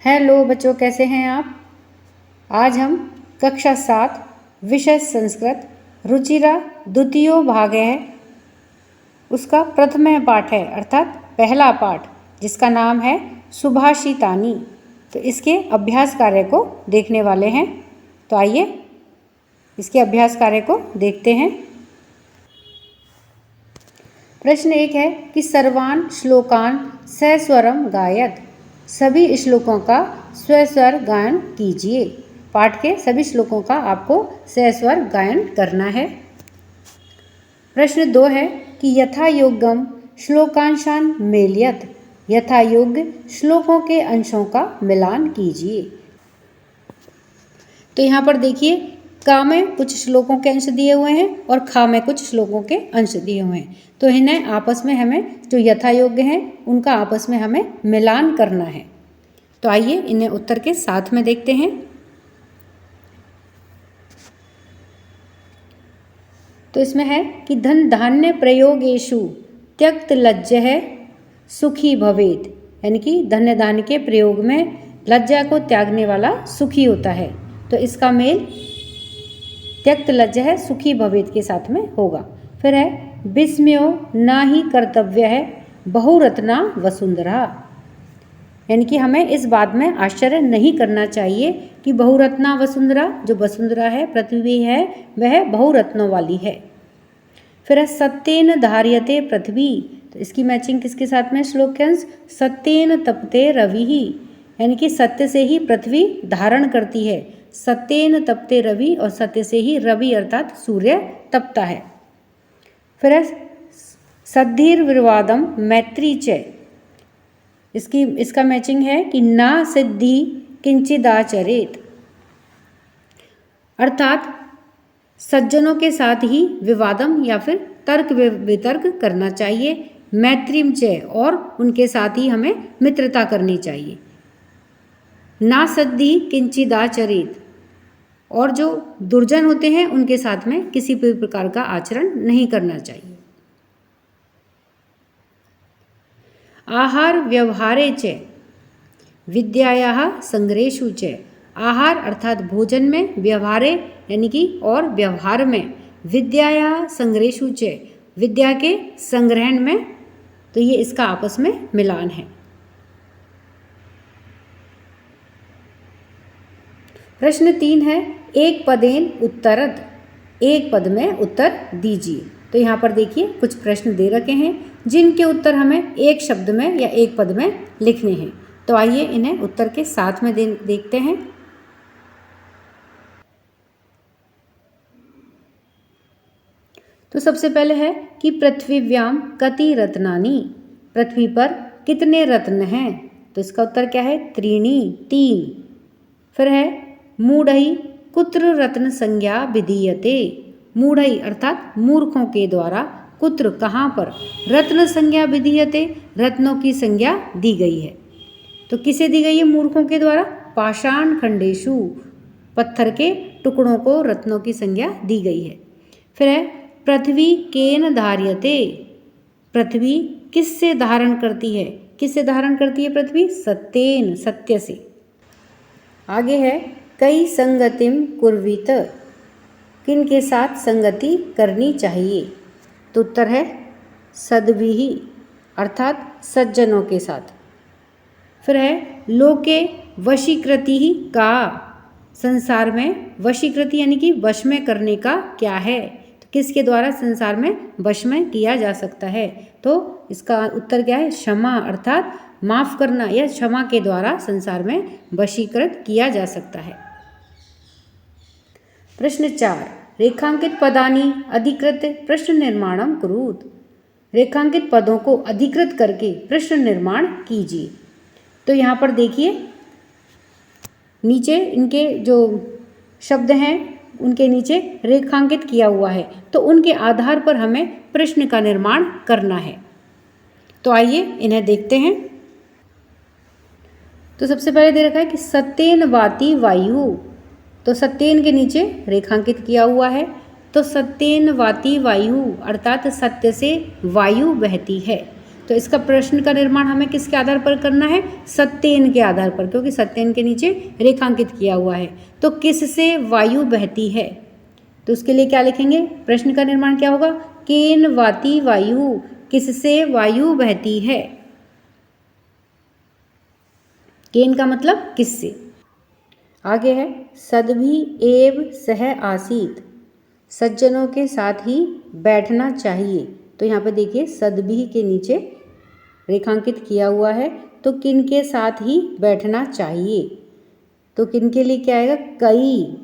Hello बच्चों, कैसे हैं आप। आज हम कक्षा 7 विषय संस्कृत रुचिरा द्वितीयो भाग है, उसका प्रथम पाठ है अर्थात पहला पाठ, जिसका नाम है सुभाषितानी। तो इसके अभ्यास कार्य को देखने वाले हैं। तो आइए इसके अभ्यास कार्य को देखते हैं। प्रश्न 1 है कि सर्वान श्लोकान सस्वरम गायत। सभी श्लोकों का स्वस्वर गायन कीजिए। पाठ के सभी श्लोकों का आपको सस्वर गायन करना है। प्रश्न 2 है कि यथा योग्यम श्लोकांशान मेलयत। यथा योग्य श्लोकों के अंशों का मिलान कीजिए। तो यहाँ पर देखिए, का में कुछ श्लोकों के अंश दिए हुए हैं और खा में कुछ श्लोकों के अंश दिए हुए हैं। तो इन्हें आपस में हमें जो यथा योग्य हैं उनका आपस में हमें मिलान करना है। तो आइए इन्हें उत्तर के साथ में देखते हैं। तो इसमें है कि धन धान्य प्रयोगेषु त्यक्त लज्ज है सुखी भवेत। यानी कि धन्य धान्य के प्रयोग में लज्जा को त्यागने वाला सुखी होता है। तो इसका मेल त्यक्त लज्ज है सुखी भवेत के साथ में होगा। फिर है विस्मयो ना ही कर्तव्य है बहुरत्ना वसुंधरा। यानी कि हमें इस बात में आश्चर्य नहीं करना चाहिए कि बहुरत्ना वसुंधरा, जो वसुंधरा है पृथ्वी है, वह बहुरत्नों वाली है। फिर है सत्येन धार्यते पृथ्वी। तो इसकी मैचिंग किसके साथ में श्लोक के अंश सत्येन तपते रवि। यानी कि सत्य से ही पृथ्वी धारण करती है। सत्येन तपते रवि, और सत्य से ही रवि अर्थात सूर्य तपता है। फिर है सद्धिर विवादम मैत्री च। इसका मैचिंग है कि ना सिद्धि किंचिदाचरेत। अर्थात सज्जनों के साथ ही विवादम या फिर तर्क वितर्क करना चाहिए। मैत्रीम च, और उनके साथ ही हमें मित्रता करनी चाहिए। ना सद्धि किंचिदाचरेत, और जो दुर्जन होते हैं उनके साथ में किसी भी प्रकार का आचरण नहीं करना चाहिए। आहार व्यवहारे च विद्यायाः संग्रहेषु च। आहार अर्थात भोजन में, व्यवहारे यानी कि और व्यवहार में, विद्यायाः संग्रहेषु च विद्या के संग्रहण में। तो ये इसका आपस में मिलान है। प्रश्न 3 है एक पदेन उत्तरत। एक पद में उत्तर दीजिए। तो यहाँ पर देखिए कुछ प्रश्न दे रखे हैं जिनके उत्तर हमें एक शब्द में या एक पद में लिखने हैं। तो आइए इन्हें उत्तर के साथ में देखते हैं। तो सबसे पहले है कि पृथ्वीव्याम कति रत्नानि। पृथ्वी पर कितने रत्न हैं। तो इसका उत्तर क्या है त्रीणि, 3। फिर है मूढ़ई कुत्र रत्न संज्ञा विधीयते। मूढ़ई अर्थात मूर्खों के द्वारा, कुत्र कहाँ पर, रत्न संज्ञा विधीयते रत्नों की संज्ञा दी गई है। तो किसे दी गई है मूर्खों के द्वारा, पाषाण खंडेशु, पत्थर के टुकड़ों को रत्नों की संज्ञा दी गई है। फिर है पृथ्वी केन धार्यते। पृथ्वी किससे धारण करती है। किससे धारण करती है पृथ्वी, सत्येन, सत्य से। आगे है कई संगतिम कुर्वीत। किन के साथ संगति करनी चाहिए। तो उत्तर है सद्भिः अर्थात सज्जनों के साथ। फिर है लोके वशीकृति का। संसार में वशीकृति यानी कि वश में करने का क्या है। तो किसके द्वारा संसार में वश में किया जा सकता है। तो इसका उत्तर क्या है क्षमा अर्थात माफ करना या क्षमा के द्वारा संसार में वशीकृत किया जा सकता है। प्रश्न 4 रेखांकित पदानि अधिकृत प्रश्न निर्माणम कुरुत। रेखांकित पदों को अधिकृत करके प्रश्न निर्माण कीजिए। तो यहाँ पर देखिए नीचे इनके जो शब्द हैं उनके नीचे रेखांकित किया हुआ है। तो उनके आधार पर हमें प्रश्न का निर्माण करना है। तो आइए इन्हें देखते हैं। तो सबसे पहले दे रखा है कि सत्येन वाति वायु। तो सत्येन के नीचे रेखांकित किया हुआ है। तो सत्येन वाति वायु अर्थात सत्य से वायु बहती है। तो इसका प्रश्न का निर्माण हमें किसके आधार पर करना है? सत्येन के आधार पर, क्योंकि सत्येन के नीचे रेखांकित किया हुआ है। तो किससे वायु बहती है? तो उसके लिए क्या लिखेंगे? प्रश्न का निर्माण क्या होगा? केन वाति वायु, किससे वायु बहती है? केन का मतलब किससे। आगे है सद्भि एव सह आसीत, सज्जनों के साथ ही बैठना चाहिए। तो यहाँ पे देखिए सद्भि के नीचे रेखांकित किया हुआ है, तो किन के साथ ही बैठना चाहिए? तो किन के लिए क्या आएगा? कई,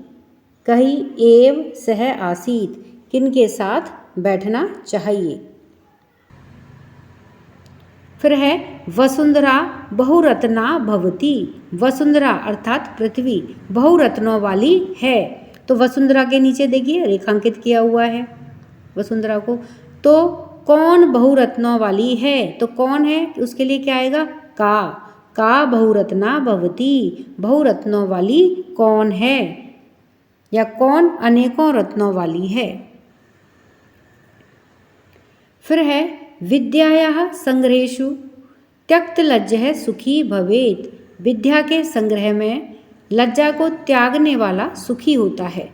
कई एव सह आसीत, किन के साथ बैठना चाहिए। फिर है वसुंधरा बहुरत्ना भवती, वसुंधरा अर्थात पृथ्वी बहुरत्नों वाली है। तो वसुंधरा के नीचे देखिए रेखांकित किया हुआ है वसुंधरा को। तो कौन बहुरत्नों वाली है? तो कौन है उसके लिए क्या आएगा? का बहुरत्ना भवती, बहुरत्नों वाली कौन है, या कौन अनेकों रत्नों वाली है। फिर है विद्यायाः संग्रहेषु त्यक्त लज्जः सुखी भवेत्, विद्या के संग्रह में लज्जा को त्यागने वाला सुखी होता है।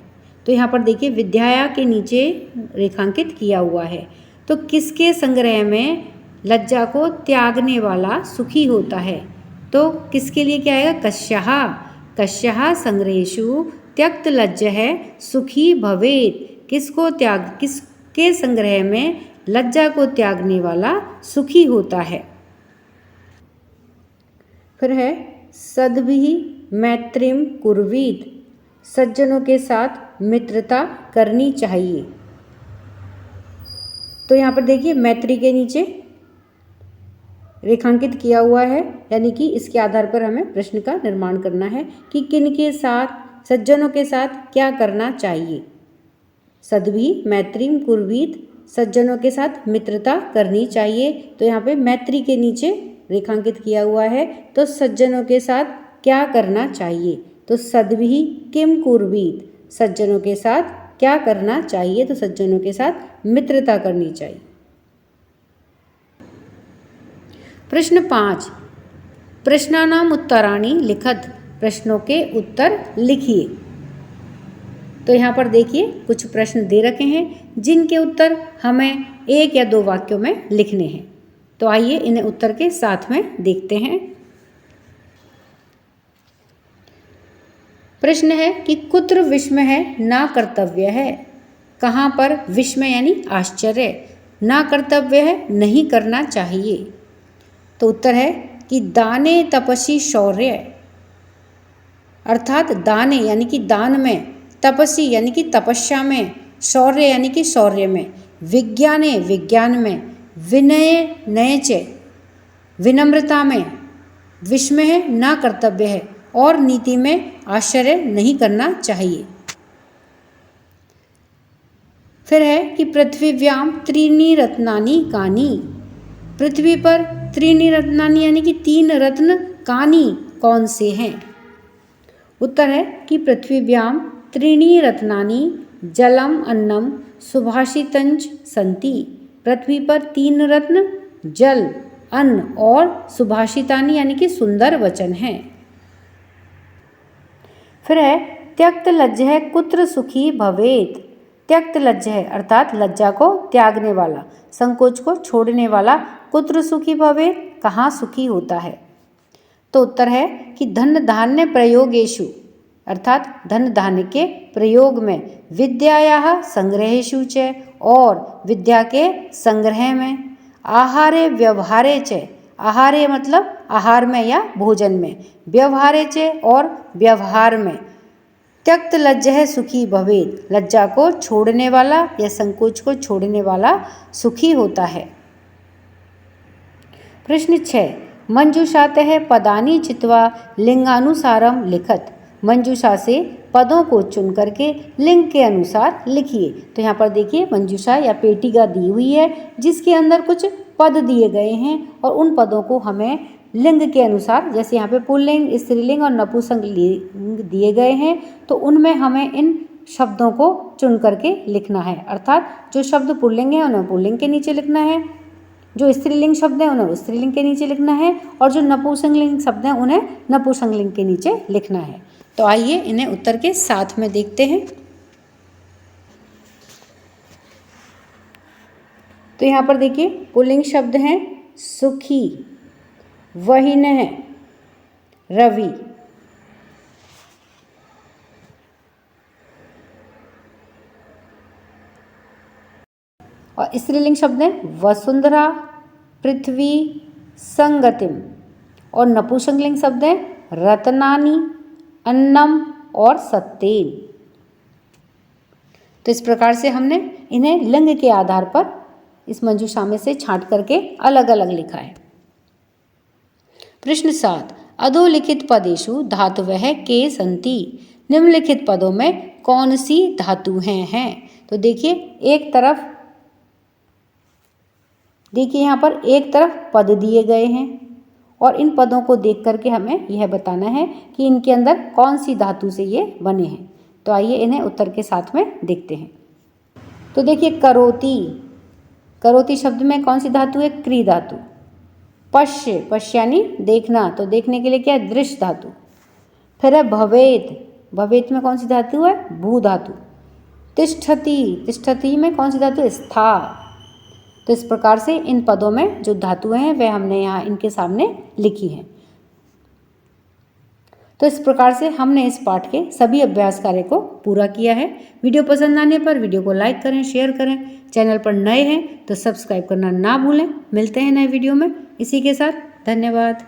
तो यहाँ पर देखिए विद्या के नीचे रेखांकित किया हुआ है। तो किसके संग्रह में लज्जा को त्यागने वाला सुखी होता है? तो किसके लिए क्या आएगा? कस्याः, कस्याः संग्रहेषु त्यक्त लज्जः सुखी भवेत्, किसको त्याग, किसके संग्रह में लज्जा को त्यागने वाला सुखी होता है। फिर है सद्भिः मैत्रीम कुर्वीत, सज्जनों के साथ मित्रता करनी चाहिए। तो यहाँ पर देखिए मैत्री के नीचे रेखांकित किया हुआ है, यानी कि इसके आधार पर हमें प्रश्न का निर्माण करना है कि किन के साथ, सज्जनों के साथ क्या करना चाहिए। सद्भिः मैत्रीम कुर्वीत, सज्जनों के साथ मित्रता करनी चाहिए। तो यहाँ पे मैत्री के नीचे रेखांकित किया हुआ है, तो सज्जनों के साथ क्या करना चाहिए? तो सद्भिः किम कुर्वीत, सज्जनों के साथ क्या करना चाहिए? तो सज्जनों के साथ मित्रता करनी चाहिए। प्रश्न 5, प्रश्नानाम उत्तराणि लिखत, प्रश्नों के उत्तर लिखिए। तो यहाँ पर देखिए कुछ प्रश्न दे रखे हैं जिनके उत्तर हमें 1 या 2 वाक्यों में लिखने हैं। तो आइए इन्हें उत्तर के साथ में देखते हैं। प्रश्न है कि कुत्र विस्मयः न कर्तव्य है, कहाँ पर विस्मय यानी आश्चर्य, न कर्तव्य है नहीं करना चाहिए। तो उत्तर है कि दाने तपसी शौर्य, अर्थात दाने यानी कि दान में, तपसी यानी कि तपस्या में, शौर्य यानी कि शौर्य में, विज्ञाने विज्ञान में, विनय नय च विनम्रता में, विस्मय न कर्तव्य है और नीति में आश्चर्य नहीं करना चाहिए। फिर है कि पृथ्वीव्याम त्रीणि रत्नानि कानि, पृथ्वी पर त्रीणि रत्नानि यानी कि 3 रत्न कानि कौन से हैं। उत्तर है कि पृथ्वीव्याम त्रीणि रत्नानि जलम अन्नम सुभाषितंच सन्ति, पृथ्वी पर 3 रत्न जल, अन्न और सुभाषितानि यानी कि सुंदर वचन हैं। फिर है त्यक्त लज्जः कुत्र सुखी भवेत्, त्यक्त लज्जः अर्थात लज्जा को त्यागने वाला, संकोच को छोड़ने वाला, कुत्र सुखी भवेत् कहाँ सुखी होता है। तो उत्तर है कि धन धान्य प्रयोगेषु, अर्थात धन धान्य के प्रयोग में, विद्यायाः संग्रहेषु च और विद्या के संग्रह में, आहारे व्यवहारे च, आहारे मतलब आहार में या भोजन में, व्यवहारे च और व्यवहार में, त्यक्त लज्जः सुखी भवेत् लज्जा को छोड़ने वाला या संकोच को छोड़ने वाला सुखी होता है। प्रश्न 6, मंजूषातः पदानि चित्वा लिंगानुसारम लिखत, मंजूषा से पदों को चुन करके लिंग के अनुसार लिखिए। तो यहाँ पर देखिए मंजूषा या पेटिका दी हुई है जिसके अंदर कुछ पद दिए गए हैं और उन पदों को हमें लिंग के अनुसार, जैसे यहाँ पे पुल्लिंग, स्त्रीलिंग और नपुंसकलिंग दिए गए हैं, तो उनमें हमें इन शब्दों को चुन करके लिखना है। अर्थात जो शब्द पुल्लिंग है उन्हें पुल्लिंग के नीचे लिखना है, जो स्त्रीलिंग शब्द हैं उन्हें स्त्रीलिंग के नीचे लिखना है और जो नपुंसकलिंग शब्द हैं उन्हें नपुंसकलिंग के नीचे लिखना है। तो आइए इन्हें उत्तर के साथ में देखते हैं। तो यहाँ पर देखिए पुल्लिंग शब्द हैं सुखी, वहिनः, रवि। और स्त्रीलिंग शब्द हैं वसुंधरा, पृथ्वी, संगतिम। और नपुंसकलिंग शब्द हैं रत्नानि, अन्नम और सत्येन। तो इस प्रकार से हमने इन्हें लिंग के आधार पर इस मंजूषा में से छांट करके अलग अलग लिखा है। प्रश्न 7, अधोलिखित पदेषु धातवः के सन्ति। निम्नलिखित पदों में कौन सी धातुएं हैं? तो देखिए यहाँ पर एक तरफ पद दिए गए हैं और इन पदों को देख करके हमें यह बताना है कि इनके अंदर कौन सी धातु से ये बने हैं। तो आइए इन्हें उत्तर के साथ में देखते हैं। तो देखिए करोति शब्द में कौन सी धातु है? क्री धातु। पश्य यानी देखना, तो देखने के लिए क्या है? दृश्य धातु। फिर है भवेत में कौन सी धातु है? भू धातु। तिष्ठति में कौन सी धातु है? स्था। तो इस प्रकार से इन पदों में जो धातुएं हैं वह हमने यहाँ इनके सामने लिखी हैं। तो इस प्रकार से हमने इस पाठ के सभी अभ्यास कार्य को पूरा किया है। वीडियो पसंद आने पर वीडियो को लाइक करें, शेयर करें। चैनल पर नए हैं तो सब्सक्राइब करना ना भूलें। मिलते हैं नए वीडियो में। इसी के साथ धन्यवाद।